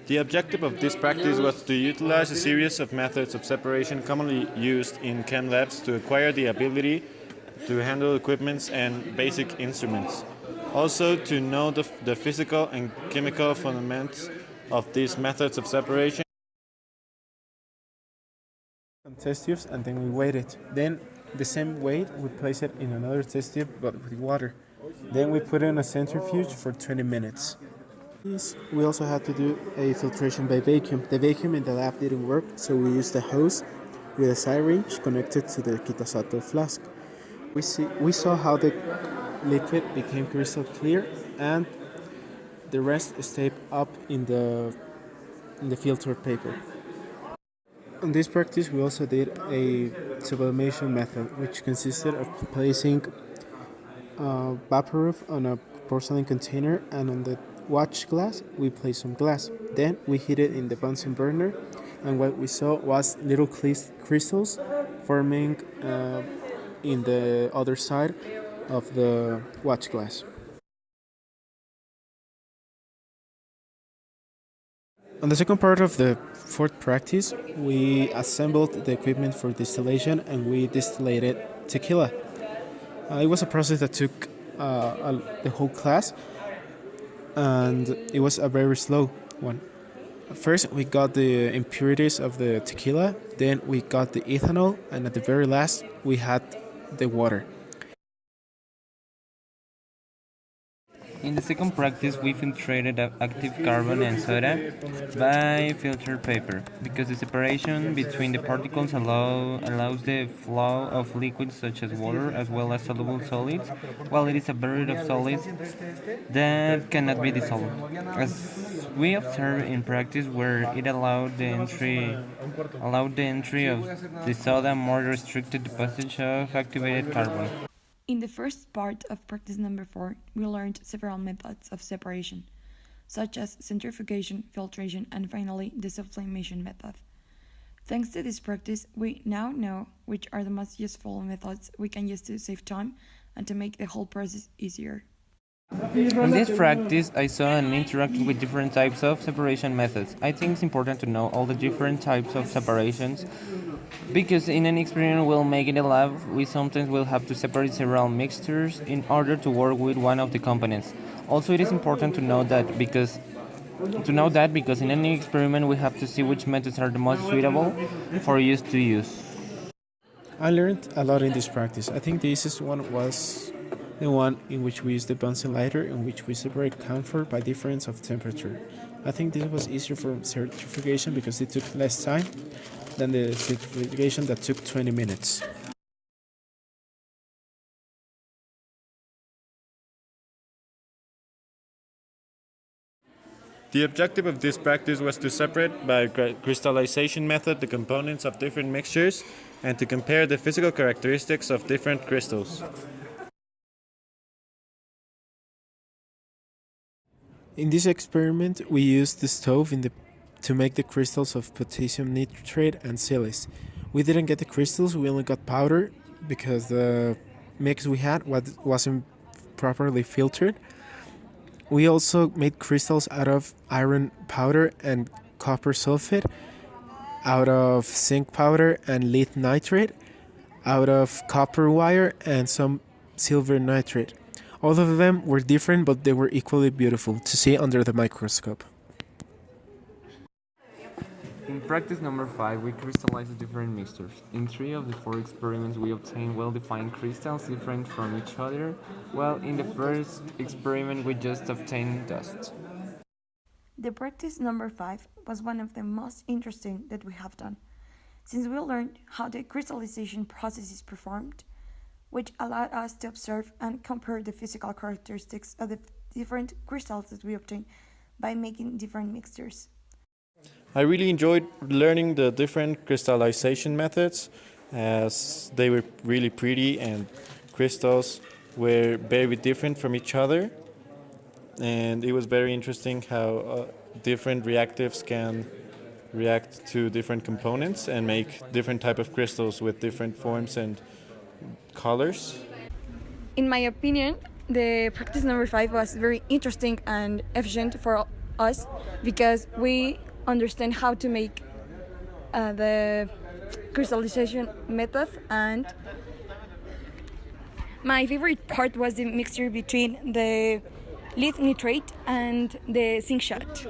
The objective of this practice was to utilize a series of methods of separation commonly used in chem labs to acquire the ability to handle equipments and basic instruments. Also to know the physical and chemical fundamentals of these methods of separation. Some test tubes and then we weighed it. Then the same weight we place it in another test tube but with water. Then we put it in a centrifuge for 20 minutes. We also had to do a filtration by vacuum. The vacuum in the lab didn't work, so we used a hose with a syringe connected to the Kitasato flask. We saw how the liquid became crystal clear and the rest stayed up in the filter paper. On this practice we also did a sublimation method, which consisted of placing vapor roof on a porcelain container, and on the watch glass we placed some glass. Then we heat it in the Bunsen burner, and what we saw was little crystals forming in the other side of the watch glass. On the second part of the fourth practice, we assembled the equipment for distillation and we distillated tequila. It was a process that took the whole class, and it was a very slow one. First we got the impurities of the tequila, then we got the ethanol, and at the very last we had the water. In the second practice, we filtrated active carbon and soda by filter paper, because the separation between the particles allows the flow of liquids such as water as well as soluble solids, while it is a barrier of solids that cannot be dissolved. As we observed in practice, where it allowed the entry of the soda, more restricted the passage of activated carbon. In the first part of practice number 4, we learned several methods of separation, such as centrifugation, filtration, and finally the sublimation method. Thanks to this practice, we now know which are the most useful methods we can use to save time and to make the whole process easier. In this practice, I saw and interacted with different types of separation methods. I think it's important to know all the different types of separations, because in an experiment we'll make in a lab, we sometimes will have to separate several mixtures in order to work with one of the components. Also, it is important to know that because in any experiment we have to see which methods are the most suitable for use to use. I learned a lot in this practice. I think the easiest one was the one in which we use the Bunsen lighter, in which we separate camphor by difference of temperature. I think this was easier for certification because it took less time than the certification that took 20 minutes. The objective of this practice was to separate by crystallization method the components of different mixtures and to compare the physical characteristics of different crystals. In this experiment, we used the stove to make the crystals of potassium nitrate and silice. We didn't get the crystals, we only got powder because the mix we had wasn't properly filtered. We also made crystals out of iron powder and copper sulfate, out of zinc powder and lead nitrate, out of copper wire and some silver nitrate. All of them were different, but they were equally beautiful to see under the microscope. In practice number 5, we crystallized the different mixtures. In 3 of the 4 experiments, we obtained well-defined crystals different from each other, while in the first experiment, we just obtained dust. The practice number 5 was one of the most interesting that we have done, since we learned how the crystallization process is performed, which allowed us to observe and compare the physical characteristics of the different crystals that we obtained by making different mixtures. I really enjoyed learning the different crystallization methods, as they were really pretty and crystals were very different from each other, and it was very interesting how different reactives can react to different components and make different type of crystals with different forms and colors. In my opinion, the practice number 5 was very interesting and efficient for us because we understand how to make the crystallization method, and my favorite part was the mixture between the lead nitrate and the zinc shot.